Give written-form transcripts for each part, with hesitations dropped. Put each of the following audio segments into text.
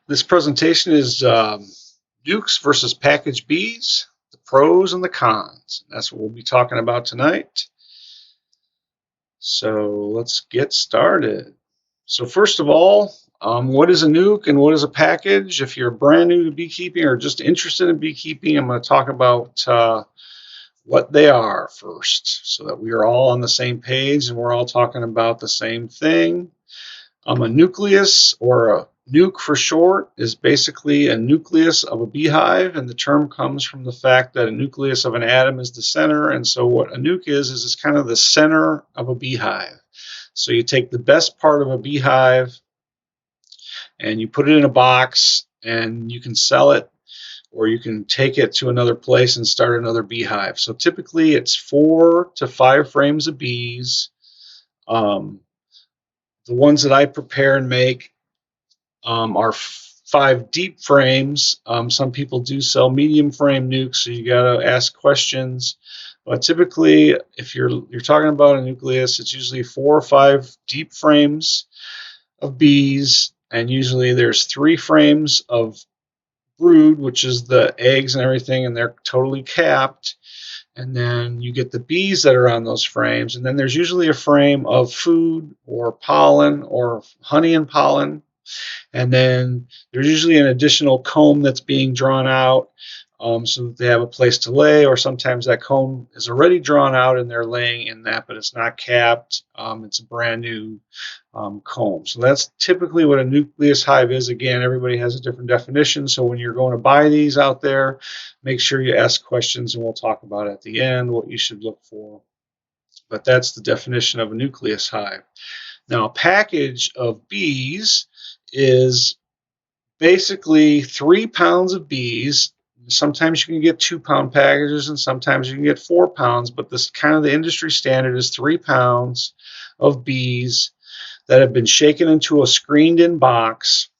This presentation is Nucs versus packaged bees, the pros and the cons. That's what we'll be talking about tonight. So let's get started. So first of all, what is a nuke and what is a package? If you're brand new to beekeeping or just interested in beekeeping, I'm going to talk about what they are first so that we are all on the same page and we're all talking about the same thing. A nucleus, or a nuke for short, is basically a nucleus of a beehive, and the term comes from the fact that a nucleus of an atom is the center, and so what a nuke is it's kind of the center of a beehive. So you take the best part of a beehive and you put it in a box and you can sell it, or you can take it to another place and start another beehive. So typically it's 4 to 5 frames of bees. The ones that I prepare and make are 5 deep frames. Some people do sell medium frame nukes, so you got to ask questions. But typically, if you're talking about a nucleus, it's usually 4 or 5 deep frames of bees, and usually there's 3 frames of brood, which is the eggs and everything, and they're totally capped. And then you get the bees that are on those frames, and then there's usually a frame of food or pollen or honey and pollen, and then there's usually an additional comb that's being drawn out so that they have a place to lay, or sometimes that comb is already drawn out and they're laying in that, but it's not capped. It's a brand new comb. So that's typically what a nucleus hive is. Again, everybody has a different definition, so when you're going to buy these out there, make sure you ask questions, and we'll talk about at the end what you should look for. But that's the definition of a nucleus hive. Now, a package of bees is basically 3 pounds of bees. Sometimes you can get 2-pound packages, and sometimes you can get 4 pounds, but this kind of the industry standard is 3 pounds of bees that have been shaken into a screened-in box.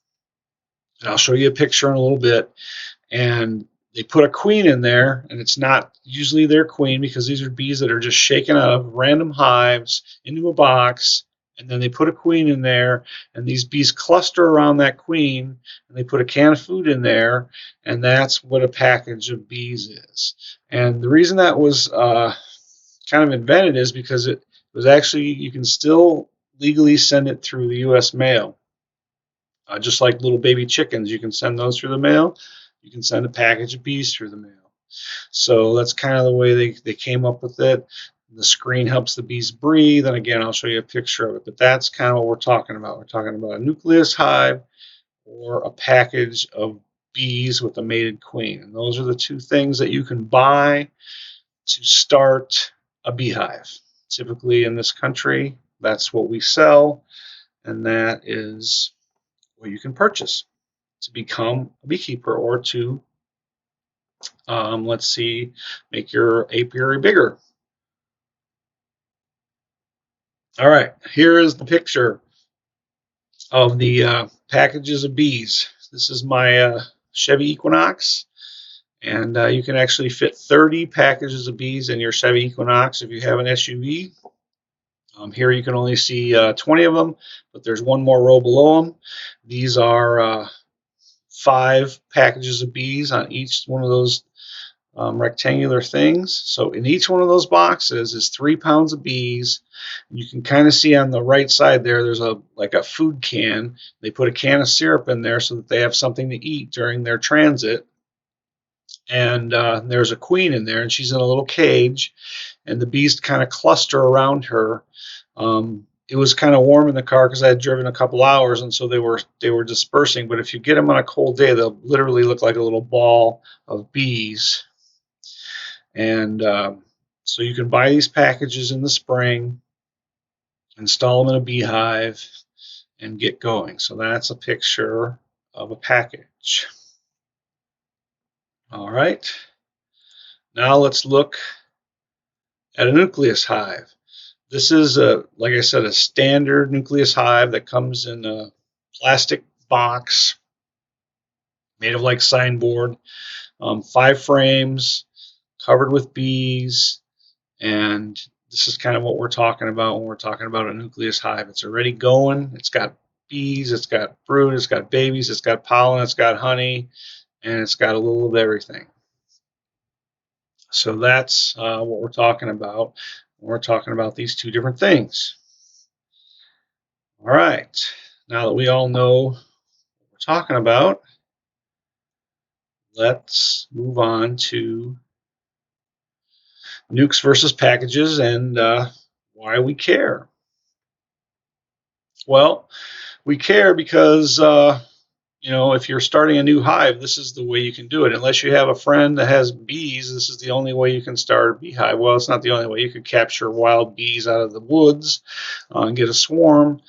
And I'll show you a picture in a little bit. And they put a queen in there, and it's not usually their queen, because these are bees that are just shaken out of random hives into a box, and then they put a queen in there, and these bees cluster around that queen, and they put a can of food in there, and that's what a package of bees is. And the reason that was kind of invented is because it was actually, you can still legally send it through the U.S. mail. Just like little baby chickens, you can send those through the mail. You can send a package of bees through the mail. So that's kind of the way they came up with it. The screen helps the bees breathe, and again, I'll show you a picture of it, but that's kind of what we're talking about. We're talking about a nucleus hive or a package of bees with a mated queen, and those are the 2 things that you can buy to start a beehive. Typically in this country, that's what we sell, and that is what you can purchase to become a beekeeper, or to make your apiary bigger. All right, here is the picture of the packages of bees. This is my Chevy Equinox, and you can actually fit 30 packages of bees in your Chevy Equinox if you have an SUV. Here you can only see 20 of them, but there's one more row below them. These are 5 packages of bees on each one of those rectangular things. So in each one of those boxes is 3 pounds of bees. You can kind of see on the right side there's like a food can. They put a can of syrup in there so that they have something to eat during their transit. And there's a queen in there, and she's in a little cage, and the bees kind of cluster around her. It was kind of warm in the car because I had driven a couple hours, and so they were dispersing. But if you get them on a cold day, they'll literally look like a little ball of bees. And so you can buy these packages in the spring, install them in a beehive, and get going. So that's a picture of a package. All right. Now let's look at a nucleus hive. This is, like I said, a standard nucleus hive that comes in a plastic box made of like signboard, 5 frames, covered with bees, and this is kind of what we're talking about when we're talking about a nucleus hive. It's already going. It's got bees, it's got brood, it's got babies, it's got pollen, it's got honey, and it's got a little of everything. So that's what we're talking about. We're talking about these two different things. All right. Now that we all know what we're talking about, let's move on to nukes versus packages and why we care. Well, we care because if you're starting a new hive, this is the way you can do it. Unless you have a friend that has bees, this is the only way you can start a beehive. Well, it's not the only way. You could capture wild bees out of the woods and get a swarm.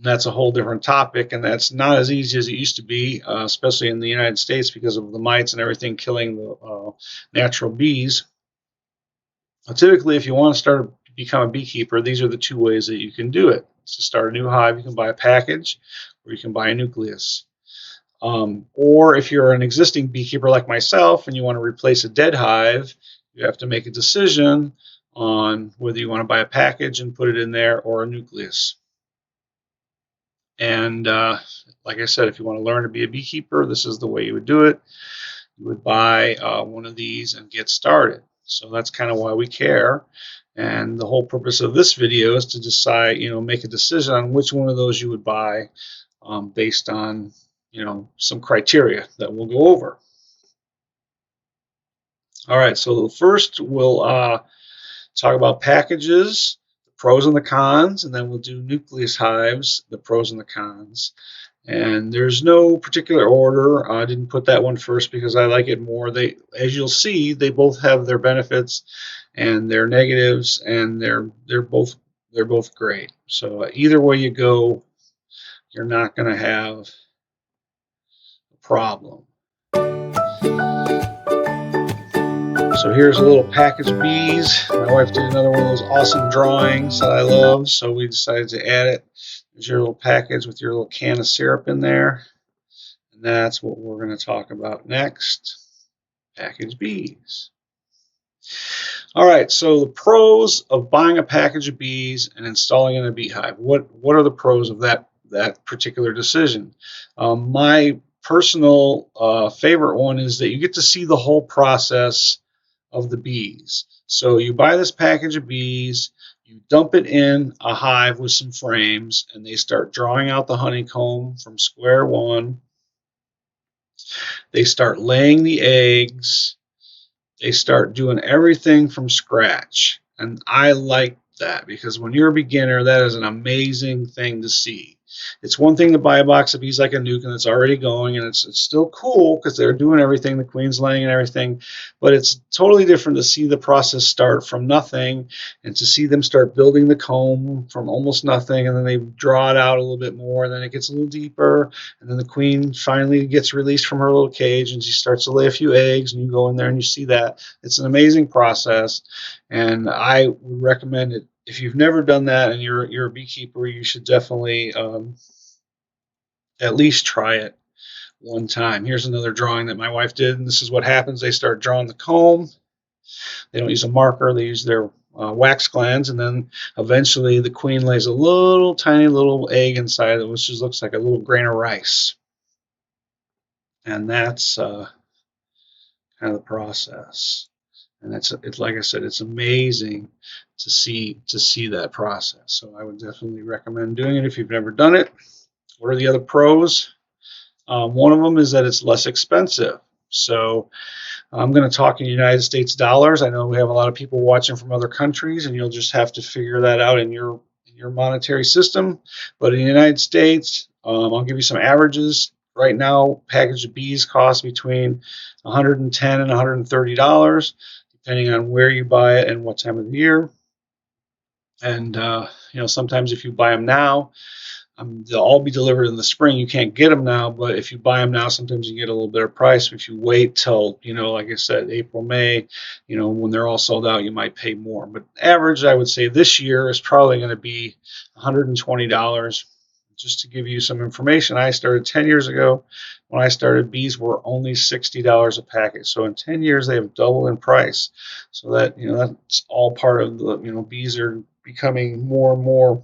That's a whole different topic, and that's not as easy as it used to be, especially in the United States because of the mites and everything killing the natural bees. Typically, if you want to become a beekeeper, these are the two ways that you can do it. To start a new hive, you can buy a package, or you can buy a nucleus. Or if you're an existing beekeeper like myself and you want to replace a dead hive, you have to make a decision on whether you want to buy a package and put it in there or a nucleus. And like I said, if you want to learn to be a beekeeper, this is the way you would do it. You would buy one of these and get started. So that's kind of why we care. And the whole purpose of this video is to decide, make a decision on which one of those you would buy based on, some criteria that we'll go over. All right, so first we'll talk about packages, the pros and the cons, and then we'll do nucleus hives, the pros and the cons. And there's no particular order. I didn't put that one first because I like it more. As you'll see, they both have their benefits and their negatives, and they're both great. So either way you go, you're not going to have a problem. So here's a little package of bees. My wife did another one of those awesome drawings that I love, so we decided to add it. There's your little package with your little can of syrup in there. And that's what we're going to talk about next. Package bees. All right, so the pros of buying a package of bees and installing in a beehive. What are the pros of that particular decision? My personal favorite one is that you get to see the whole process of the bees. So you buy this package of bees, you dump it in a hive with some frames, and they start drawing out the honeycomb from square one. They start laying the eggs. They start doing everything from scratch. And I like that because when you're a beginner, that is an amazing thing to see. It's one thing to buy a box of bees like a nuke and it's already going, and it's still cool because they're doing everything, the queen's laying and everything, but it's totally different to see the process start from nothing and to see them start building the comb from almost nothing, and then they draw it out a little bit more, and then it gets a little deeper, and then the queen finally gets released from her little cage and she starts to lay a few eggs, and you go in there and you see that. It's an amazing process, and I would recommend it. If you've never done that and you're a beekeeper, you should definitely at least try it one time. Here's another drawing that my wife did, and this is what happens. They start drawing the comb. They don't use a marker. They use their wax glands, and then eventually the queen lays a little tiny little egg inside it, which just looks like a little grain of rice. And that's kind of the process. And it's like I said, it's amazing to see that process. So I would definitely recommend doing it if you've never done it. What are the other pros? One of them is that it's less expensive. So I'm going to talk in United States dollars. I know we have a lot of people watching from other countries, and you'll just have to figure that out in your monetary system. But in the United States, I'll give you some averages. Right now, package of bees costs between $110 and $130, depending on where you buy it and what time of the year. And sometimes if you buy them now, they'll all be delivered in the spring. You can't get them now, but if you buy them now, sometimes you get a little better price. If you wait till, like I said, April, May, when they're all sold out, you might pay more. But average, I would say this year is probably going to be $120. Just to give you some information, I started 10 years ago. When I started, bees were only $60 a package. So in 10 years, they have doubled in price. So that, that's all part of the, bees are becoming more and more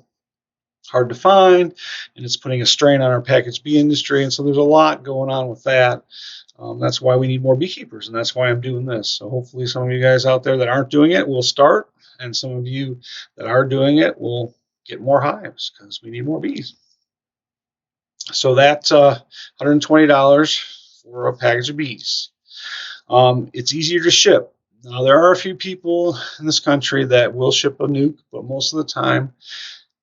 hard to find, and it's putting a strain on our packaged bee industry. And so there's a lot going on with that. That's why we need more beekeepers, and that's why I'm doing this. So hopefully some of you guys out there that aren't doing it will start, and some of you that are doing it will get more hives because we need more bees. So that's $120 for a package of bees. It's easier to ship. Now, there are a few people in this country that will ship a nuke, but most of the time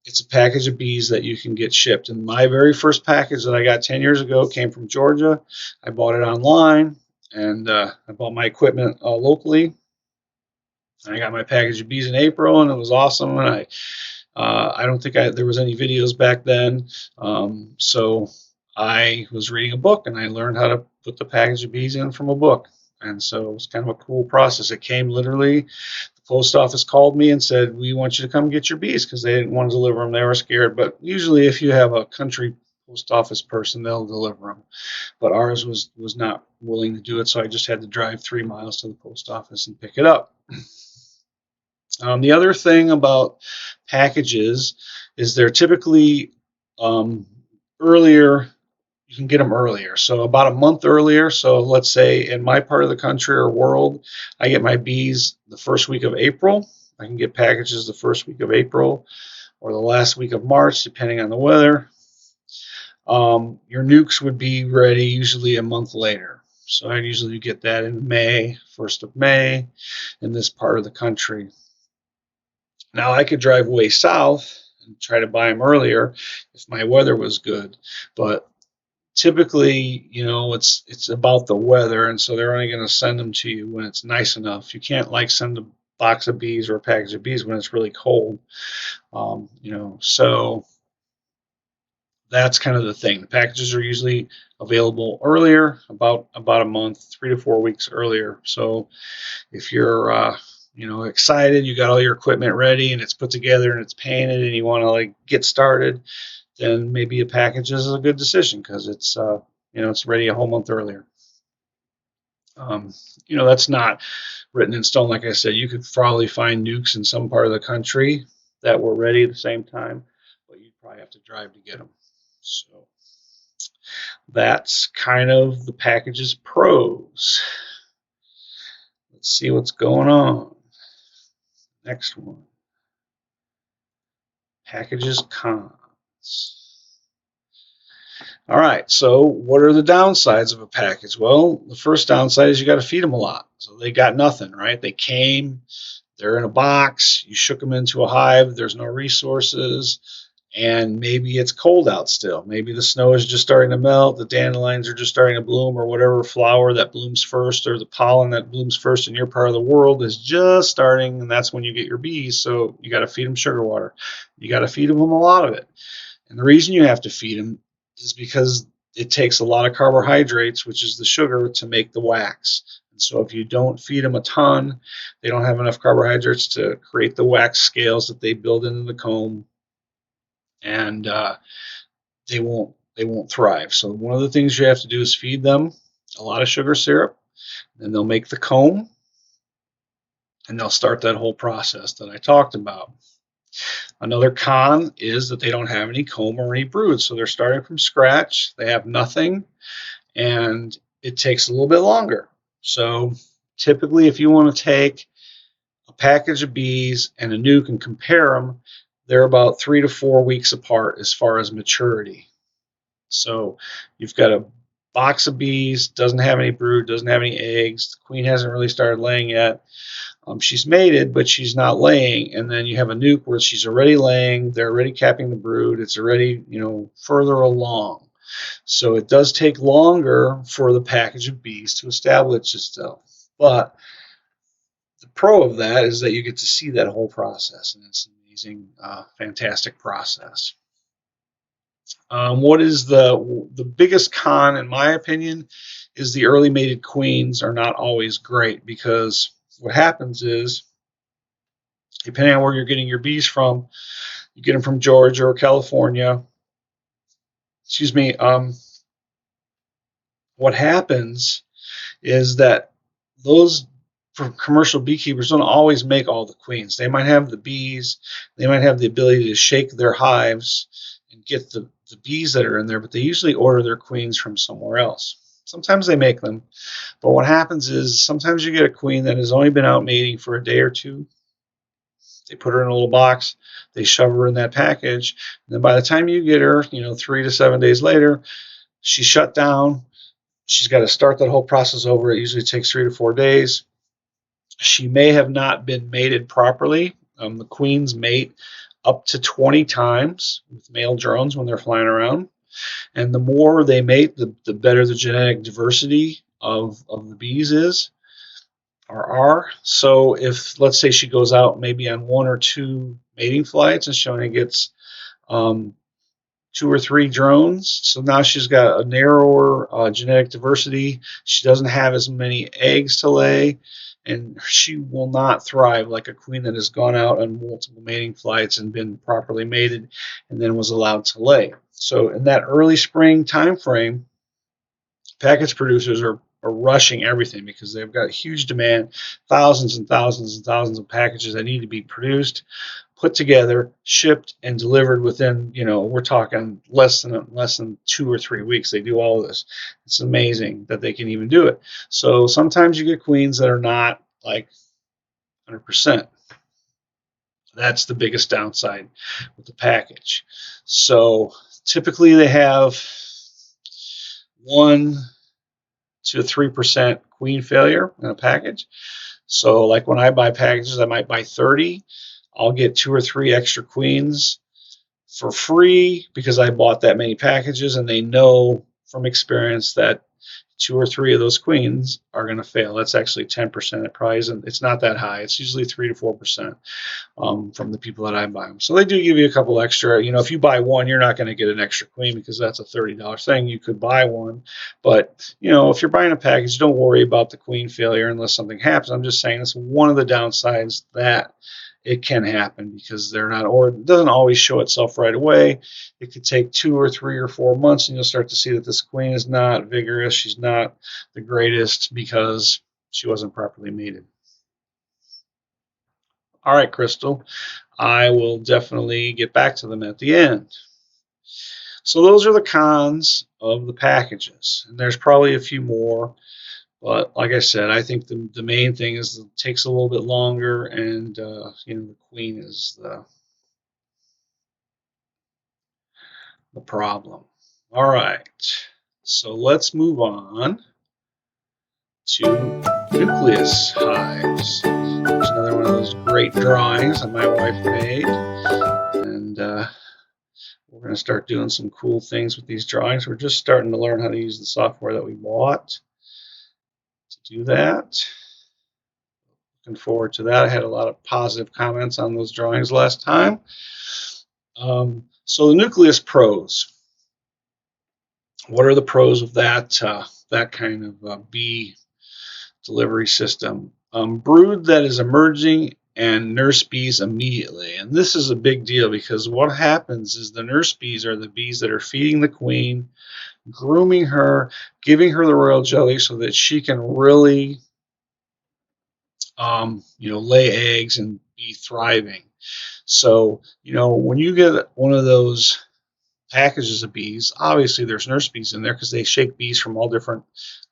it's a package of bees that you can get shipped. And my very first package that I got 10 years ago came from Georgia. I bought it online, and I bought my equipment locally. I got my package of bees in April, and it was awesome. And I don't think there was any videos back then, so I was reading a book, and I learned how to put the package of bees in from a book. And so it was kind of a cool process. It came literally, the post office called me and said, we want you to come get your bees, because they didn't want to deliver them. They were scared. But usually if you have a country post office person, they'll deliver them. But ours was not willing to do it, so I just had to drive 3 miles to the post office and pick it up. The other thing about packages is they're typically earlier. You can get them earlier, so about a month earlier. So let's say in my part of the country or world, I get my bees the first week of April. I can get packages the first week of April or the last week of March, depending on the weather. Your nukes would be ready usually a month later. So I usually get that in May, 1st of May, in this part of the country. Now, I could drive way south and try to buy them earlier if my weather was good, but typically, it's about the weather, and so they're only going to send them to you when it's nice enough. You can't send a box of bees or a package of bees when it's really cold, so that's kind of the thing. The packages are usually available earlier, about a month, 3 to 4 weeks earlier. So if you're excited, you got all your equipment ready and it's put together and it's painted and you want to get started, then maybe a package is a good decision, because it's it's ready a whole month earlier. That's not written in stone. Like I said, you could probably find nukes in some part of the country that were ready at the same time, but you'd probably have to drive to get them. So that's kind of the package's pros. Let's see what's going on. Next one. Packages cons. All right, so what are the downsides of a package? Well, the first downside is you got to feed them a lot. So they got nothing, right? They came, they're in a box, you shook them into a hive, there's no resources, and maybe it's cold out still. Maybe the snow is just starting to melt, the dandelions are just starting to bloom, or whatever flower that blooms first, or the pollen that blooms first in your part of the world is just starting, and that's when you get your bees. So you got to feed them sugar water. You got to feed them a lot of it. And the reason you have to feed them is because it takes a lot of carbohydrates, which is the sugar, to make the wax. And so if you don't feed them a ton, they don't have enough carbohydrates to create the wax scales that they build into the comb, and they won't thrive. So one of the things you have to do is feed them a lot of sugar syrup, and they'll make the comb, and they'll start that whole process that I talked about. Another con is that they don't have any comb or any brood, so they're starting from scratch. They have nothing, and it takes a little bit longer. So typically, if you want to take a package of bees and a nuke and compare them, they're about 3 to 4 weeks apart as far as maturity. So you've got a box of bees, doesn't have any brood, doesn't have any eggs. The queen hasn't really started laying yet. She's mated, but she's not laying. And then you have a nuke where she's already laying. They're already capping the brood. It's already, further along. So it does take longer for the package of bees to establish itself. But the pro of that is that you get to see that whole process, and it's an amazing, fantastic process. What is the biggest con, in my opinion, is the early mated queens are not always great, because what happens is, depending on where you're getting your bees from, you get them from Georgia or California. Excuse me. What happens is that those for commercial beekeepers don't always make all the queens. They might have the bees, they might have the ability to shake their hives and get the bees that are in there, but they usually order their queens from somewhere else. Sometimes they make them, but what happens is sometimes you get a queen that has only been out mating for a day or two. They put her in a little box, they shove her in that package, and then by the time you get her, 3 to 7 days later, she's shut down. She's got to start that whole process over. It usually takes 3 to 4 days. She may have not been mated properly. The queens mate up to 20 times with male drones when they're flying around. And the more they mate, the better the genetic diversity of the bees is or are. So if, let's say, she goes out maybe on 1 or 2 mating flights and she only gets 2 or 3 drones, so now she's got a narrower genetic diversity. She doesn't have as many eggs to lay, and she will not thrive like a queen that has gone out on multiple mating flights and been properly mated and then was allowed to lay. So in that early spring time frame, package producers are rushing everything because they've got huge demand, thousands and thousands and thousands of packages that need to be produced, put together, shipped, and delivered within, we're talking less than 2 or 3 weeks. They do all of this. It's amazing that they can even do it. So sometimes you get queens that are not like 100%. That's the biggest downside with the package. So typically they have 1 to 3% queen failure in a package. So like when I buy packages, I might buy 30. I'll get 2 or 3 extra queens for free because I bought that many packages, and they know from experience that 2 or 3 of those queens are going to fail. That's actually 10%. It probably isn't. It's not that high. It's usually 3 to 4% from the people that I buy them. So they do give you a couple extra. If you buy 1, you're not going to get an extra queen because that's a $30 thing. You could buy 1, but if you're buying a package, don't worry about the queen failure unless something happens. I'm just saying it's one of the downsides that it can happen because they're not, or it doesn't always show itself right away. It could take 2 or 3 or 4 months, and you'll start to see that this queen is not vigorous. She's not the greatest because she wasn't properly mated. All right, Crystal, I will definitely get back to them at the end. So those are the cons of the packages, and there's probably a few more. But like I said, I think the main thing is it takes a little bit longer, and the queen is the problem. All right, so let's move on to nucleus hives. There's another one of those great drawings that my wife made, and we're going to start doing some cool things with these drawings. We're just starting to learn how to use the software that we bought to do that. Looking forward to that. I had a lot of positive comments on those drawings last time. So the Nucs Pros. What are the pros of that that kind of bee delivery system? Brood that is emerging and nurse bees immediately. And this is a big deal because what happens is the nurse bees are the bees that are feeding the queen, grooming her, giving her the royal jelly so that she can really lay eggs and be thriving. So, when you get one of those packages of bees, obviously there's nurse bees in there because they shake bees from all different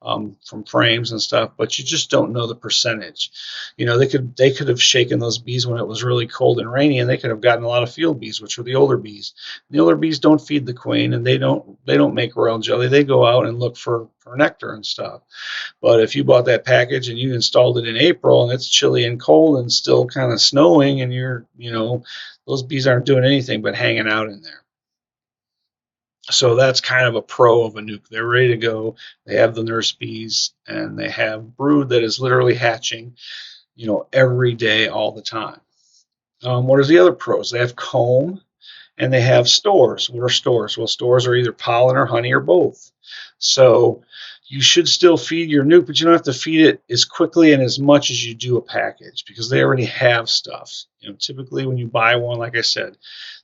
from frames and stuff, but you just don't know the percentage. They could have shaken those bees when it was really cold and rainy, and they could have gotten a lot of field bees, which are the older bees. The older bees don't feed the queen, and they don't make royal jelly. They go out and look for nectar and stuff. But if you bought that package and you installed it in April and it's chilly and cold and still kind of snowing, and those bees aren't doing anything but hanging out in there. So that's kind of a pro of a nuke. They're ready to go. They have the nurse bees, and they have brood that is literally hatching, every day, all the time. What are the other pros? They have comb, and they have stores. What are stores? Well, stores are either pollen or honey or both. So you should still feed your nuke, but you don't have to feed it as quickly and as much as you do a package because they already have stuff. Typically when you buy one, like I said,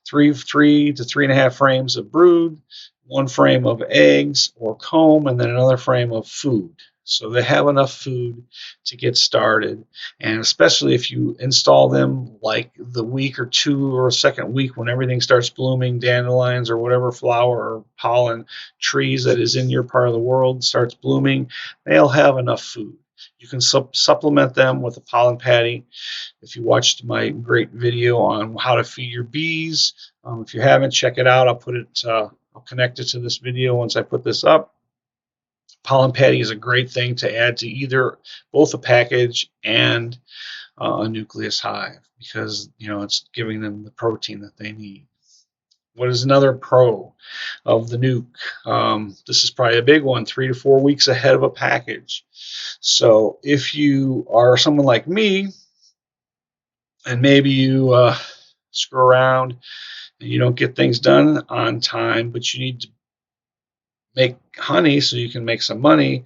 3 to 3.5 frames of brood, 1 frame of eggs or comb, and then another frame of food. So they have enough food to get started. And especially if you install them like the week or two or second week when everything starts blooming, dandelions or whatever flower or pollen trees that is in your part of the world starts blooming, they'll have enough food. You can supplement them with a pollen patty. If you watched my great video on how to feed your bees, if you haven't, check it out. I'll connect it to this video once I put this up. Pollen patty is a great thing to add to either both a package and a nucleus hive because it's giving them the protein that they need. What is another pro of the nuke? This is probably a big one, 3 to 4 weeks ahead of a package. So if you are someone like me, and maybe you screw around and you don't get things done on time, but you need to make honey so you can make some money,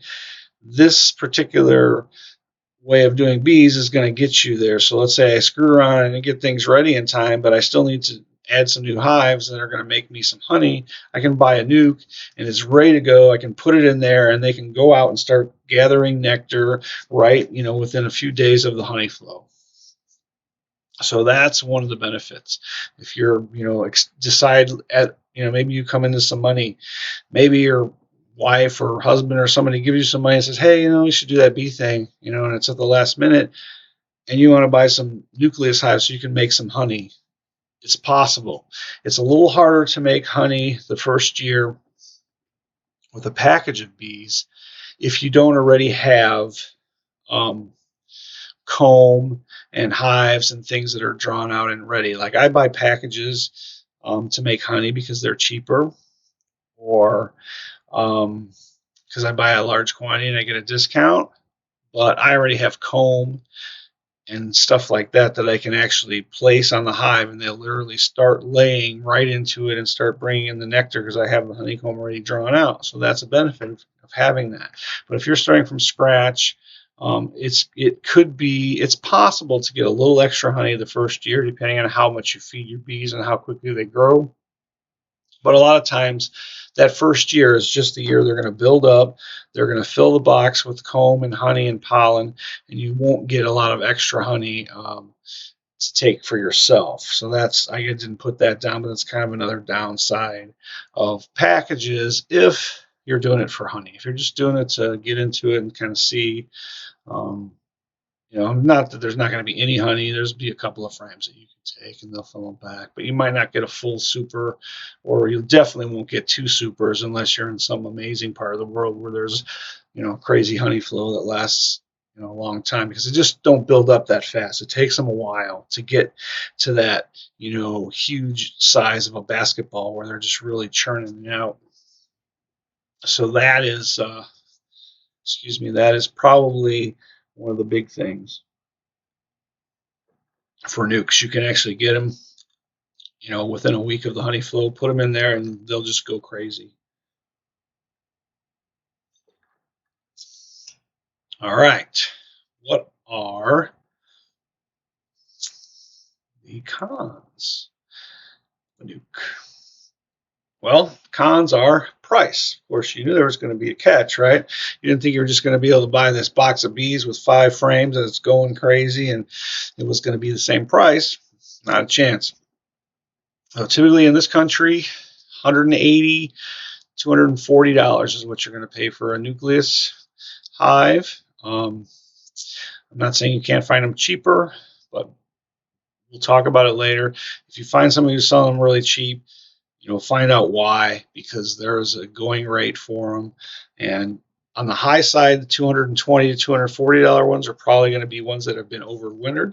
this particular way of doing bees is going to get you there. So let's say I screw around and get things ready in time, but I still need to add some new hives that are going to make me some honey. I can buy a nuke and it's ready to go. I can put it in there and they can go out and start gathering nectar right, within a few days of the honey flow. So that's one of the benefits. If you're, decide at, maybe you come into some money, maybe your wife or husband or somebody gives you some money and says, hey, you should do that bee thing, and it's at the last minute and you want to buy some nucleus hives so you can make some honey. It's possible. It's a little harder to make honey the first year with a package of bees if you don't already have comb and hives and things that are drawn out and ready. Like I buy packages to make honey because they're cheaper, or because I buy a large quantity and I get a discount. But I already have comb and stuff like that I can actually place on the hive, and they'll literally start laying right into it and start bringing in the nectar because I have the honeycomb already drawn out. So that's a benefit of having that. But if you're starting from scratch, it's possible to get a little extra honey the first year, depending on how much you feed your bees and how quickly they grow. But a lot of times, that first year is just the year they're going to build up. They're going to fill the box with comb and honey and pollen, and you won't get a lot of extra honey to take for yourself. So I didn't put that down, but that's kind of another downside of packages if you're doing it for honey. If you're just doing it to get into it and kind of see, not that there's not going to be any honey. There's be a couple of frames that you can take and they'll fill them back, but you might not get a full super, or you definitely won't get 2 supers unless you're in some amazing part of the world where there's, crazy honey flow that lasts, a long time, because they just don't build up that fast. It takes them a while to get to that, huge size of a basketball where they're just really churning it out. So that is, that is probably one of the big things for nukes. You can actually get them, within a week of the honey flow, put them in there and they'll just go crazy. All right. What are the cons of a nuke? Well, cons are price. Of course, you knew there was going to be a catch, right? You didn't think you were just going to be able to buy this box of bees with 5 frames and it's going crazy and it was going to be the same price. Not a chance. So typically in this country, $180, $240 is what you're going to pay for a nucleus hive. I'm not saying you can't find them cheaper, but we'll talk about it later. If you find somebody who's selling them really cheap, find out why, because there's a going rate for them. And on the high side, the $220 to $240 ones are probably going to be ones that have been overwintered.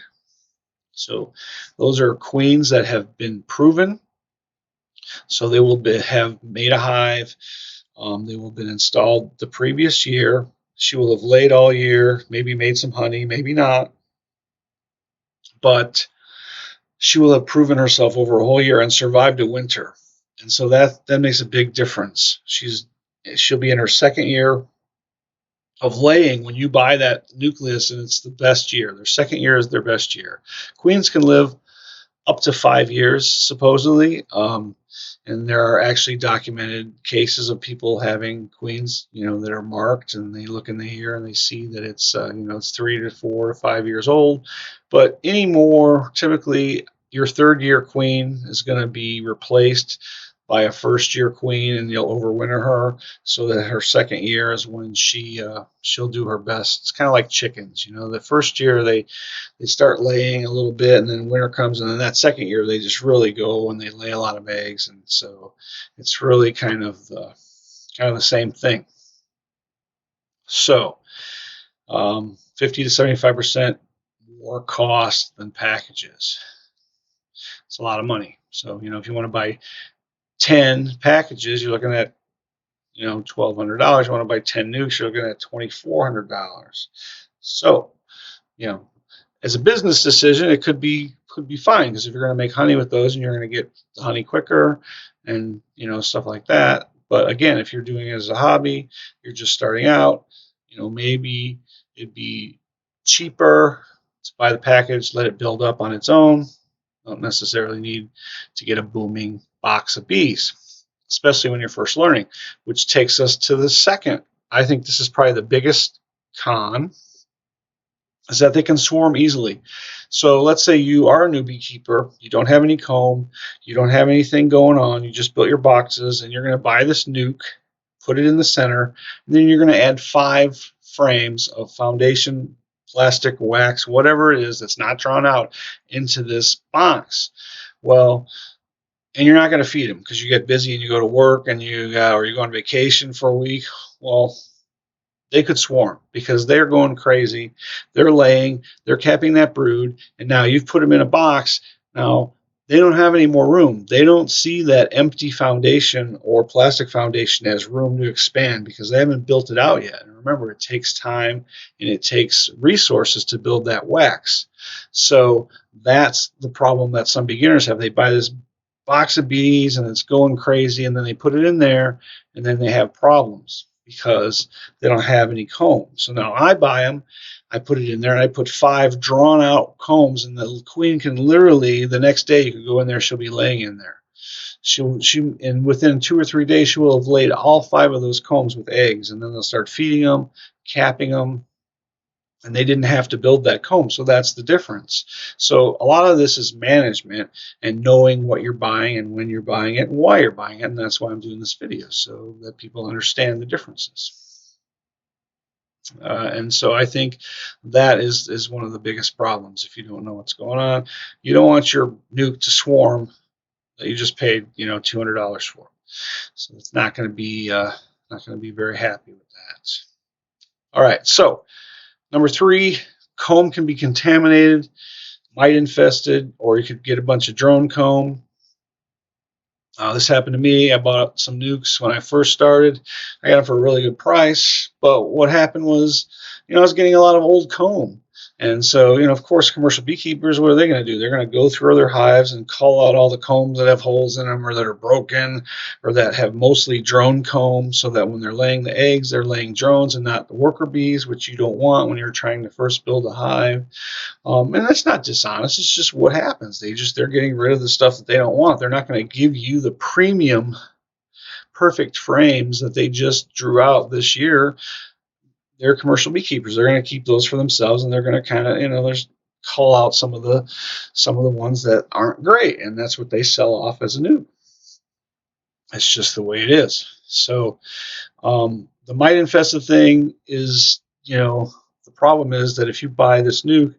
So those are queens that have been proven. So they will have made a hive. They will have been installed the previous year. She will have laid all year, maybe made some honey, maybe not. But she will have proven herself over a whole year and survived a winter. And so that makes a big difference. She'll be in her second year of laying when you buy that nucleus, and it's the best year. Their second year is their best year. Queens can live up to 5 years, supposedly. And there are actually documented cases of people having queens, that are marked, and they look in the ear and they see that it's, it's 3 to 4 to 5 years old. But anymore, typically your third-year queen is going to be replaced by a first-year queen, and you'll overwinter her, so that her second year is when she'll do her best. It's kind of like chickens, the first year they start laying a little bit, and then winter comes, and then that second year they just really go and they lay a lot of eggs, and so it's really kind of the same thing. So 50 to 75% more cost than packages. It's a lot of money. So if you want to buy 10 packages, you're looking at $1,200. You want to buy 10 nukes, you're looking at $2,400. So as a business decision, it could be fine, because if you're going to make honey with those, and you're going to get the honey quicker, and stuff like that. But again, if you're doing it as a hobby, you're just starting out, maybe it'd be cheaper to buy the package, let it build up on its own. Don't necessarily need to get a booming box of bees, especially when you're first learning, which takes us to the second. I think this is probably the biggest con, is that they can swarm easily. So let's say you are a new beekeeper, you don't have any comb, you don't have anything going on, you just built your boxes, and you're going to buy this nuke, put it in the center, and then you're going to add 5 frames of foundation, plastic, wax, whatever it is that's not drawn out, into this box. Well, and you're not going to feed them because you get busy and you go to work, and or you go on vacation for a week. Well, they could swarm because they're going crazy. They're laying, they're capping that brood, and now you've put them in a box. Now they don't have any more room. They don't see that empty foundation or plastic foundation as room to expand, because they haven't built it out yet. And remember, it takes time and it takes resources to build that wax. So that's the problem that some beginners have. They buy this box of bees and it's going crazy, and then they put it in there, and then they have problems because they don't have any comb. So now I buy them, I put it in there, and I put 5 drawn out combs, and the queen can literally, the next day you can go in there, she'll be laying in there. And within 2 or 3 days, she will have laid all 5 of those combs with eggs, and then they'll start feeding them, capping them, and they didn't have to build that comb. So that's the difference. So a lot of this is management and knowing what you're buying and when you're buying it and why you're buying it. And that's why I'm doing this video, so that people understand the differences. And so I think that is one of the biggest problems. If you don't know what's going on, you don't want your nuke to swarm that you just paid $200 for. So it's not going to be very happy with that. All right, so number 3, comb can be contaminated, mite infested, or you could get a bunch of drone comb. This happened to me. I bought some nukes when I first started. I got them for a really good price, but what happened was, I was getting a lot of old comb. And so, of course, commercial beekeepers, what are they going to do? They're going to go through their hives and call out all the combs that have holes in them, or that are broken, or that have mostly drone comb, so that when they're laying the eggs, they're laying drones and not the worker bees, which you don't want when you're trying to first build a hive. And that's not dishonest. It's just what happens. They're getting rid of the stuff that they don't want. They're not going to give you the premium perfect frames that they just drew out this year. They're commercial beekeepers. They're going to keep those for themselves, and they're going to kind of, call out some of the ones that aren't great, and that's what they sell off as a nuke. It's just the way it is. So the mite infested thing is, the problem is that if you buy this nuke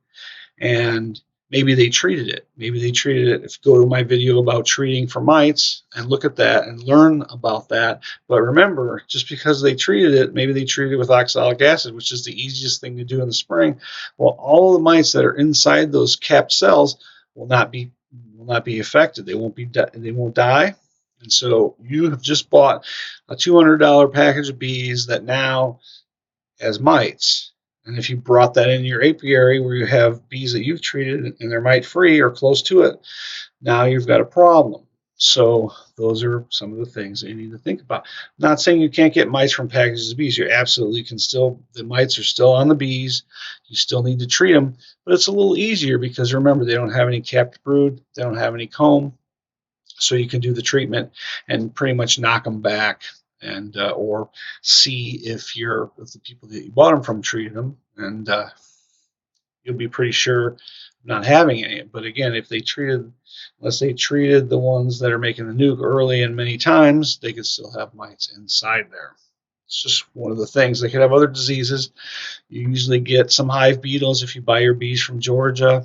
and maybe they treated it. If you go to my video about treating for mites and look at that and learn about that. But remember, just because they treated it, maybe they treated it with oxalic acid, which is the easiest thing to do in the spring. Well, all of the mites that are inside those capped cells will not be affected. They won't die. And so you have just bought a $200 package of bees that now has mites. And if you brought that in your apiary where you have bees that you've treated and they're mite free or close to it, now you've got a problem. So those are some of the things that you need to think about. I'm not saying you can't get mites from packages of bees. You absolutely can still. The mites are still on the bees. You still need to treat them, but it's a little easier because remember, they don't have any capped brood. They don't have any comb. so you can do the treatment and pretty much knock them back, and or see if the people that you bought them from treated them, and you'll be pretty sure of not having any. But again, unless they treated the ones that are making the nuke early and many times, they could still have mites inside there. It's just one of the things. They could have other diseases. You usually get some hive beetles if you buy your bees from Georgia.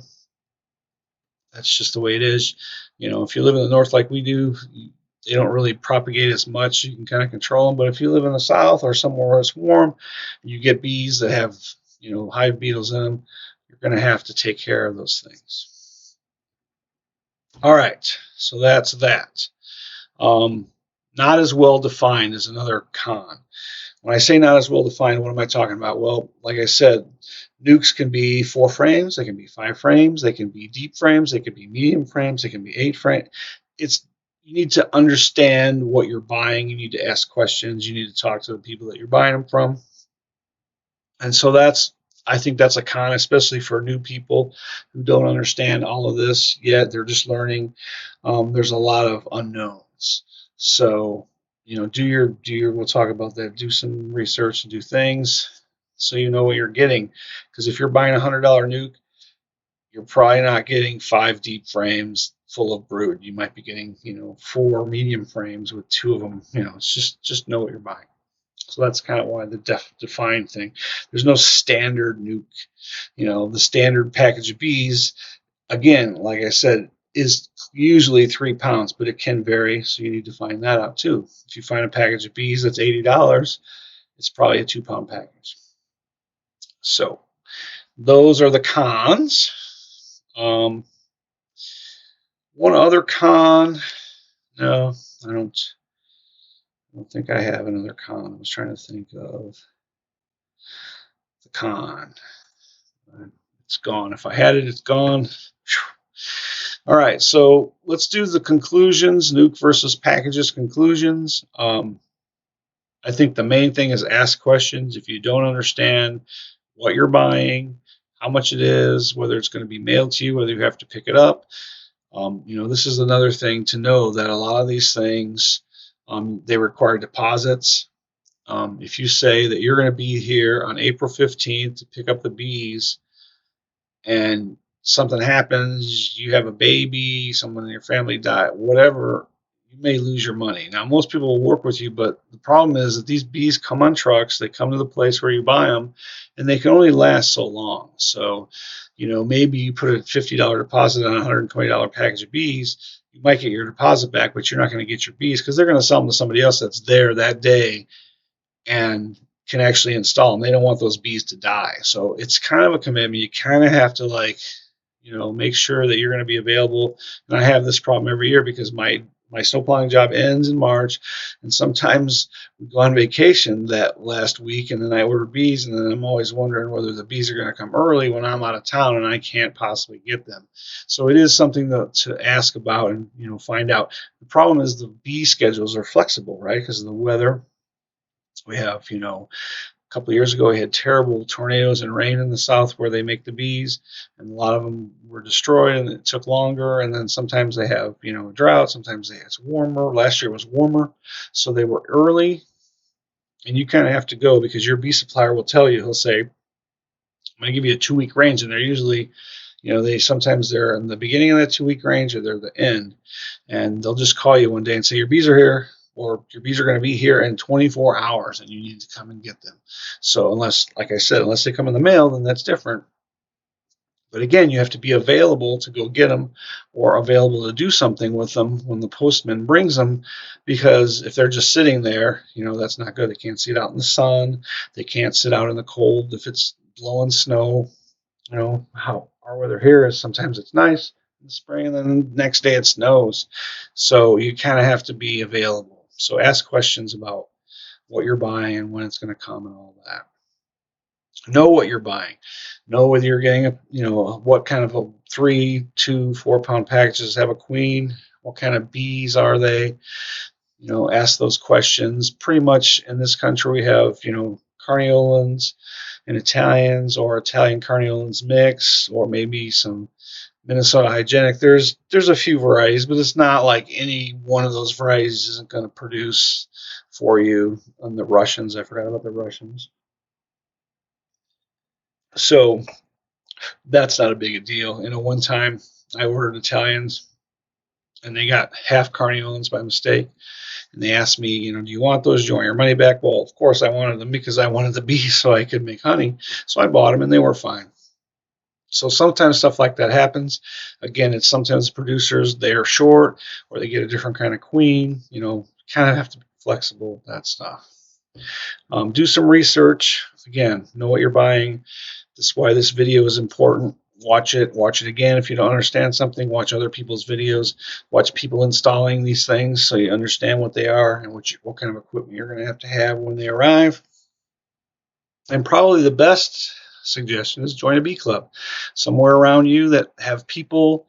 That's just the way it is. If you live in the north like we do, they don't really propagate as much. You can kind of control them. But if you live in the south or somewhere where it's warm, you get bees that have hive beetles in them, you're going to have to take care of those things. All right, so that's that. Not as well defined is another con. When I say not as well defined, what am I talking about? Well, like I said, nukes can be 4 frames, they can be 5 frames, they can be deep frames, they can be medium frames, they can be 8 frames. You need to understand what you're buying. You need to ask questions. You need to talk to the people that you're buying them from. And so I think that's a con, especially for new people who don't understand all of this yet. They're just learning. There's a lot of unknowns. So, we'll talk about that. Do some research and do things so you know what you're getting. Because if you're buying a $100 nuke, you're probably not getting 5 deep frames full of brood. You might be getting, 4 medium frames with 2 of them. It's just know what you're buying. So that's kind of why the defined thing. There's no standard nuke. The standard package of bees, again, like I said, is usually 3 pounds, but it can vary. So you need to find that out too. If you find a package of bees that's $80, it's probably a 2-pound package. So those are the cons. One other con. No, I don't think I have another con. I was trying to think of the con. It's gone. If I had it, it's gone. All right, so let's do the conclusions, nuke versus packages conclusions. I think the main thing is ask questions. If you don't understand what you're buying, how much it is, whether it's going to be mailed to you, whether you have to pick it up. This is another thing to know, that a lot of these things, they require deposits. If you say that you're going to be here on April 15th to pick up the bees, and something happens, you have a baby, someone in your family died, whatever, you may lose your money. Now, most people will work with you, but the problem is that these bees come on trucks, they come to the place where you buy them, and they can only last so long. So, maybe you put a $50 deposit on a $120 package of bees, you might get your deposit back, but you're not going to get your bees because they're going to sell them to somebody else that's there that day and can actually install them. They don't want those bees to die. So it's kind of a commitment. You kind of have to make sure that you're going to be available. And I have this problem every year because my snowplowing job ends in March, and sometimes we go on vacation that last week, and then I order bees, and then I'm always wondering whether the bees are going to come early when I'm out of town and I can't possibly get them. So it is something to ask about and find out. The problem is the bee schedules are flexible, right? Because of the weather. We have, a couple of years ago, we had terrible tornadoes and rain in the south where they make the bees, and a lot of them were destroyed, and it took longer. And then sometimes they have, a drought. Sometimes it's warmer. Last year was warmer, so they were early. And you kind of have to go because your bee supplier will tell you. He'll say, "I'm going to give you a 2-week range," and they're usually, sometimes they're in the beginning of that 2-week range or they're the end, and they'll just call you one day and say, "Your bees are here." Or your bees are going to be here in 24 hours and you need to come and get them. So unless they come in the mail, then that's different. But again, you have to be available to go get them or available to do something with them when the postman brings them, because if they're just sitting there, that's not good. They can't sit out in the sun. They can't sit out in the cold if it's blowing snow. How our weather here is, sometimes it's nice in the spring and then the next day it snows. So you kind of have to be available. So ask questions about what you're buying and when it's going to come and all that. Know what you're buying. Know whether you're getting what kind of a 3, 2, 4 pound packages have a queen. What kind of bees are they? Ask those questions. Pretty much in this country we have, Carniolans and Italians, or Italian Carniolans mix, or maybe some Minnesota Hygienic. There's a few varieties, but it's not like any one of those varieties isn't going to produce for you. On the Russians, I forgot about the Russians. So that's not a big deal. One time I ordered Italians, and they got half Carniolans by mistake. And they asked me, do you want those? Do you want your money back? Well, of course I wanted them because I wanted the bees so I could make honey. So I bought them, and they were fine. So sometimes stuff like that happens. Again, it's sometimes producers, they're short or they get a different kind of queen. Kind of have to be flexible with that stuff. Do some research. Again, know what you're buying. That's why this video is important. Watch it again. If you don't understand something, watch other people's videos. Watch people installing these things so you understand what they are and what kind of equipment you're going to have when they arrive. And probably the best suggestion is join a bee club. Somewhere around you that have people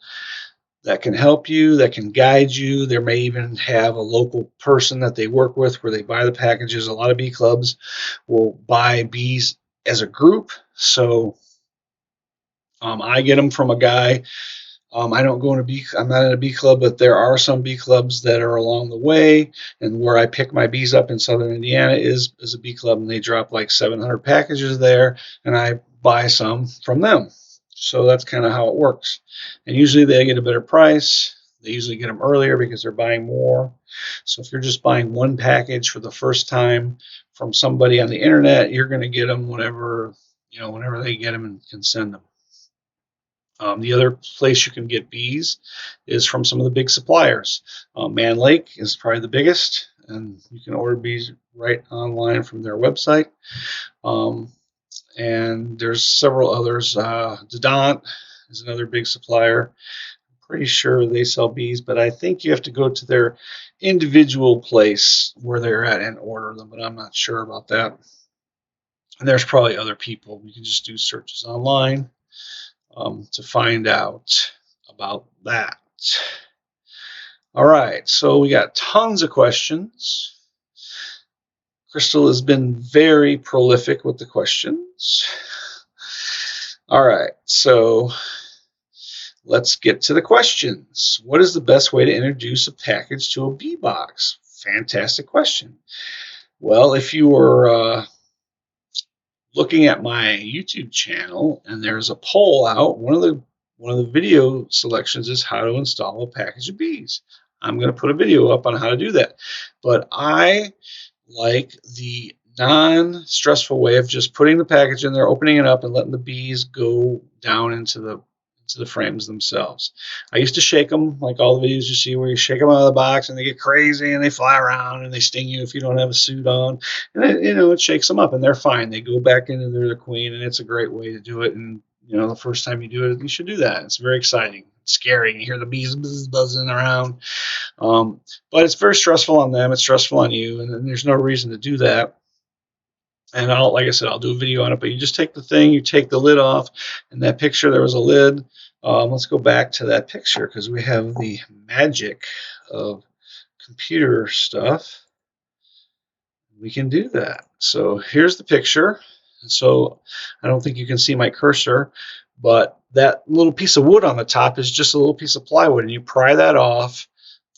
that can help you, that can guide you. There may even have a local person that they work with where they buy the packages. A lot of bee clubs will buy bees as a group. So I get them from a guy. I don't go in I'm not in a bee club, but there are some bee clubs that are along the way. And where I pick my bees up in southern Indiana is a bee club, and they drop like 700 packages there, and I buy some from them. So that's kind of how it works. And usually they get a better price. They usually get them earlier because they're buying more. So if you're just buying one package for the first time from somebody on the internet, you're going to get them whenever they get them and can send them. The other place you can get bees is from some of the big suppliers. Man Lake is probably the biggest, and you can order bees right online from their website. And there's several others. Dedant is another big supplier. I'm pretty sure they sell bees, but I think you have to go to their individual place where they're at and order them, but I'm not sure about that. And there's probably other people. You can just do searches online to find out about that. All right, so we got tons of questions. Crystal has been very prolific with the questions. All right, so let's get to the questions. What is the best way to introduce a package to a bee box? Fantastic question. Well, if you were looking at my YouTube channel and there's a poll out, one of the video selections is how to install a package of bees. I'm going to put a video up on how to do that. But I like the non-stressful way of just putting the package in there, opening it up, and letting the bees go down into the frames themselves. I used to shake them, like all the videos you see where you shake them out of the box and they get crazy and they fly around and they sting you if you don't have a suit on. And it shakes them up and they're fine. They go back into their queen, and it's a great way to do it. And the first time you do it, you should do that. It's very exciting. It's scary. You hear the bees buzzing around. But it's very stressful on them. It's stressful on you, and there's no reason to do that. And like I said, I'll do a video on it, but you just take the thing, you take the lid off. In that picture, there was a lid. Let's go back to that picture because we have the magic of computer stuff. We can do that. So here's the picture. So I don't think you can see my cursor, but that little piece of wood on the top is just a little piece of plywood, and you pry that off,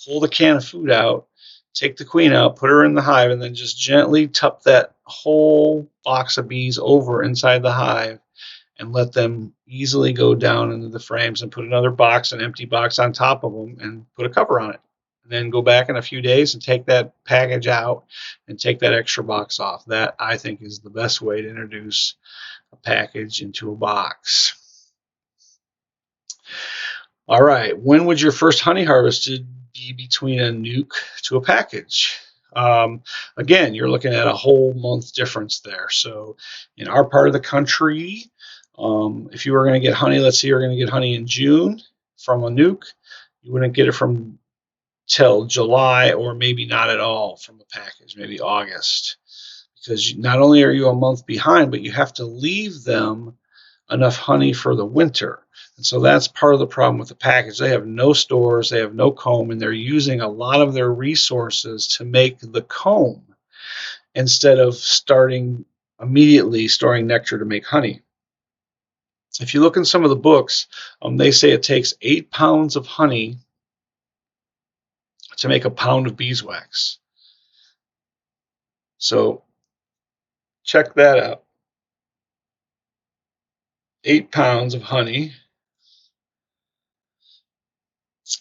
pull the can of food out, take the queen out, put her in the hive, and then just gently tuck that whole box of bees over inside the hive and let them easily go down into the frames, and put another box, an empty box on top of them, and put a cover on it. And then go back in a few days and take that package out and take that extra box off. That, I think, is the best way to introduce a package into a box. All right, when would your first honey harvested be between a nuke to a package? Again, you're looking at a whole month difference there. So in our part of the country, if you were going to get honey, let's say you're going to get honey in June from a nuke, you wouldn't get it from till July, or maybe not at all from a package, maybe August, because not only are you a month behind, but you have to leave them enough honey for the winter. And so that's part of the problem with the package. They have no stores, they have no comb, and they're using a lot of their resources to make the comb instead of immediately storing nectar to make honey. If you look in some of the books, they say it takes 8 pounds of honey to make a pound of beeswax. So check that out. 8 pounds of honey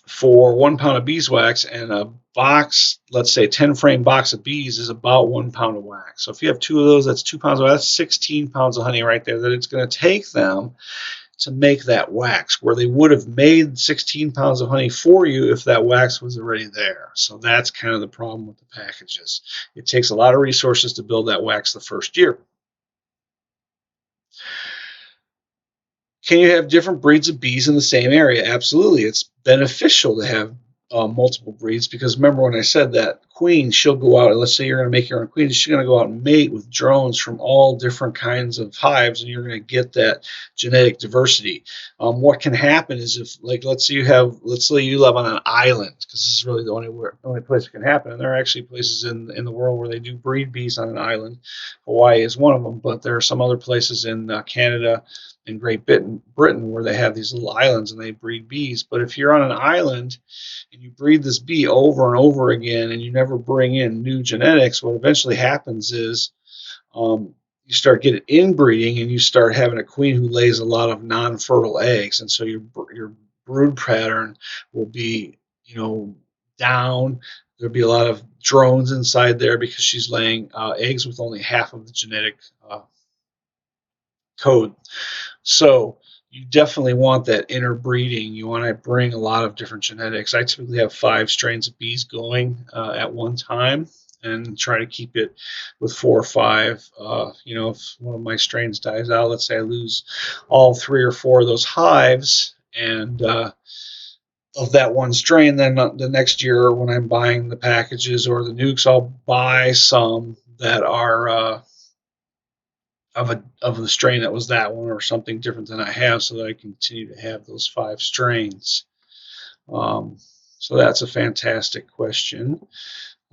for 1 pound of beeswax, and a box, let's say 10 frame box of bees, is about 1 pound of wax. So if you have 2 of those, that's 2 pounds of wax. That's 16 pounds of honey right there that it's going to take them to make that wax, where they would have made 16 pounds of honey for you if that wax was already there. So that's kind of the problem with the packages. It takes a lot of resources to build that wax the first year. Can you have different breeds of bees in the same area? Absolutely. It's beneficial to have multiple breeds, because remember when I said that queen, she'll go out, and let's say you're going to make your own queen, she's going to go out and mate with drones from all different kinds of hives, and you're going to get that genetic diversity. What can happen is, if, like, let's say you live on an island, because this is really the only place it can happen, and there are actually places in the world where they do breed bees on an island. Hawaii is one of them, but there are some other places in Canada and Great Britain where they have these little islands and they breed bees. But if you're on an island and you breed this bee over and over again and you never bring in new genetics, what eventually happens is you start getting inbreeding, and you start having a queen who lays a lot of non-fertile eggs, and so your brood pattern will be, down. There'll be a lot of drones inside there because she's laying eggs with only half of the genetic code. So you definitely want that interbreeding. You want to bring a lot of different genetics. I typically have 5 strains of bees going at one time, and try to keep it with 4 or 5. If one of my strains dies out, let's say I lose all 3 or 4 of those hives, and of that one strain, then the next year when I'm buying the packages or the nukes, I'll buy some that are of the strain that was that one, or something different than I have, so that I continue to have those 5 strains. So that's a fantastic question.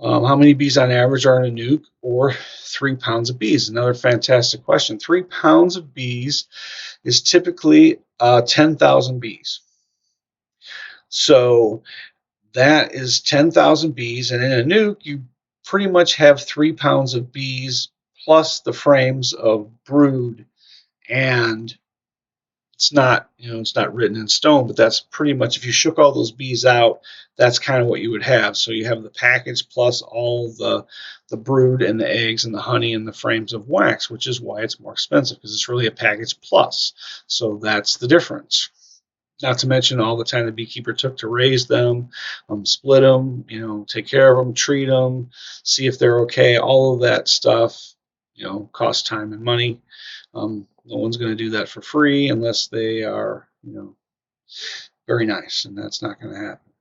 How many bees on average are in a nuke, or 3 pounds of bees? Another fantastic question. 3 pounds of bees is typically 10,000 bees. So that is 10,000 bees, and in a nuke, you pretty much have 3 pounds of bees plus the frames of brood. And it's not written in stone, but that's pretty much, if you shook all those bees out, that's kind of what you would have. So you have the package plus all the brood and the eggs and the honey and the frames of wax, which is why it's more expensive, because it's really a package plus. So that's the difference. Not to mention all the time the beekeeper took to raise them, split them, take care of them, treat them, see if they're okay. All of that stuff, costs time and money. No one's going to do that for free unless they are, very nice, and that's not going to happen.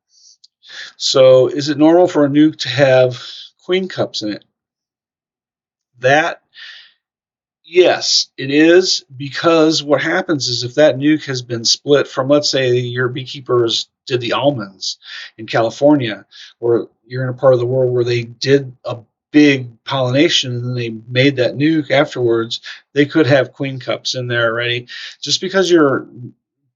So, is it normal for a nuke to have queen cups in it? Yes, it is, because what happens is, if that nuke has been split from, let's say your beekeepers did the almonds in California, or you're in a part of the world where they did a big pollination and then they made that nuke afterwards, they could have queen cups in there already. Just because your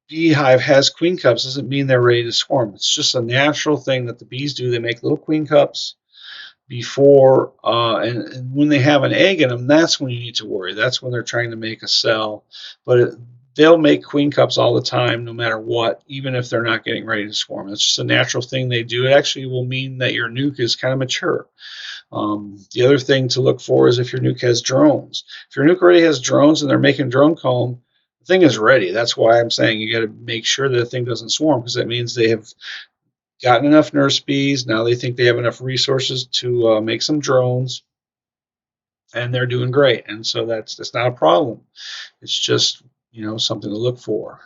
beehive has queen cups doesn't mean they're ready to swarm. It's just a natural thing that the bees do. They make little queen cups before, and when they have an egg in them, that's when you need to worry. That's when they're trying to make a cell. But they'll make queen cups all the time, no matter what, even if they're not getting ready to swarm. It's just a natural thing they do. It actually will mean that your nuke is kind of mature. The other thing to look for is if your nuke has drones. If your nuke already has drones and they're making drone comb, the thing is ready. That's why I'm saying you got to make sure that the thing doesn't swarm, because that means they have gotten enough nurse bees. Now they think they have enough resources to make some drones, and they're doing great. And so that's not a problem. It's just, something to look for.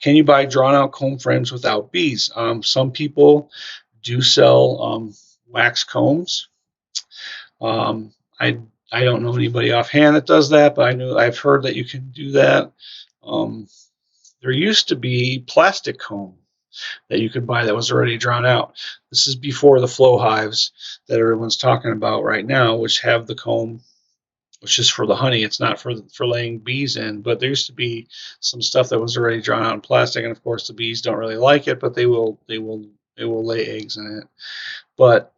Can you buy drawn out comb frames without bees? Some people do sell wax combs. I don't know anybody offhand that does that, but I've heard that you can do that. There used to be plastic comb that you could buy that was already drawn out. This is before the flow hives that everyone's talking about right now, which have the comb which is for the honey. It's not for laying bees in. But there used to be some stuff that was already drawn out in plastic, and of course the bees don't really like it, but they will lay eggs in it. But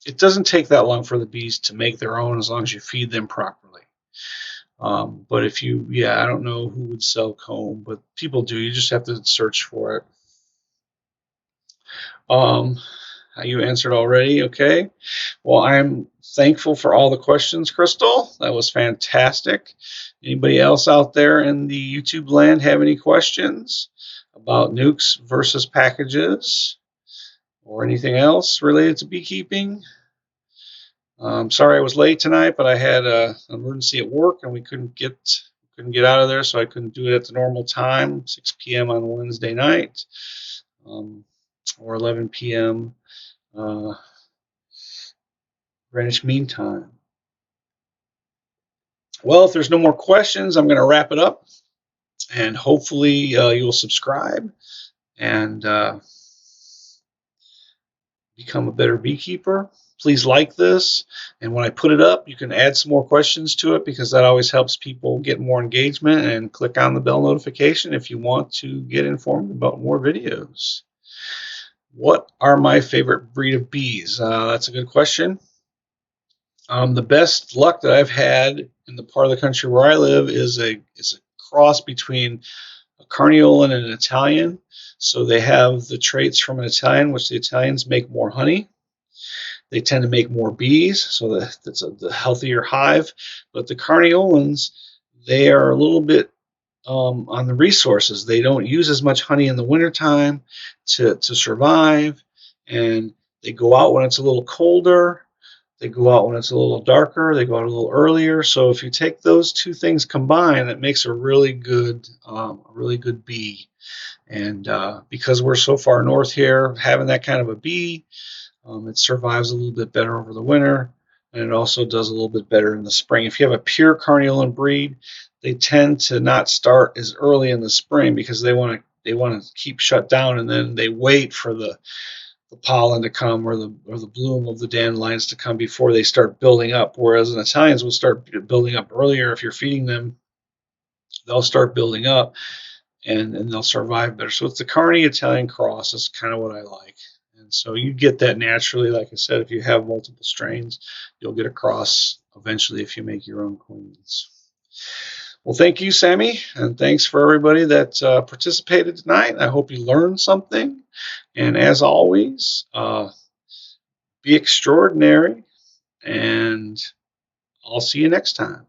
it doesn't take that long for the bees to make their own as long as you feed them properly. But if you, yeah, I don't know who would sell comb, but people do. You just have to search for it. You answered already. Okay. Well, I'm thankful for all the questions, Crystal. That was fantastic. Anybody else out there in the YouTube land have any questions about nukes versus packages or anything else related to beekeeping? Sorry I was late tonight, but I had an emergency at work and we couldn't get out of there, so I couldn't do it at the normal time, 6 p.m. on Wednesday night, or 11 p.m. Greenwich Mean Time. Well, if there's no more questions, I'm going to wrap it up, and hopefully you'll subscribe and become a better beekeeper. Please like this, and when I put it up, you can add some more questions to it, because that always helps people get more engagement, and click on the bell notification if you want to get informed about more videos. What are my favorite breed of bees? That's a good question. The best luck that I've had in the part of the country where I live is a cross between a Carniolan and an Italian. So they have the traits from an Italian, which the Italians make more honey. They tend to make more bees, so that's the healthier hive. But the Carniolans, they are a little bit on the resources. They don't use as much honey in the wintertime to survive, and they go out when it's a little colder. They go out when it's a little darker. They go out a little earlier. So if you take those two things combined, it makes a really good bee. And because we're so far north here, having that kind of a bee, it survives a little bit better over the winter, and it also does a little bit better in the spring. If you have a pure Carniolan breed, they tend to not start as early in the spring because they want to keep shut down, and then they wait for the pollen to come, or the bloom of the dandelions to come before they start building up. Whereas the Italians will start building up earlier. If you're feeding them, they'll start building up, and they'll survive better. So it's the Carney Italian cross. That's kind of what I like. And so you get that naturally. Like I said, if you have multiple strains, you'll get a cross eventually if you make your own queens. Well, thank you, Sammy, and thanks for everybody that participated tonight. I hope you learned something. And as always, be extraordinary, and I'll see you next time.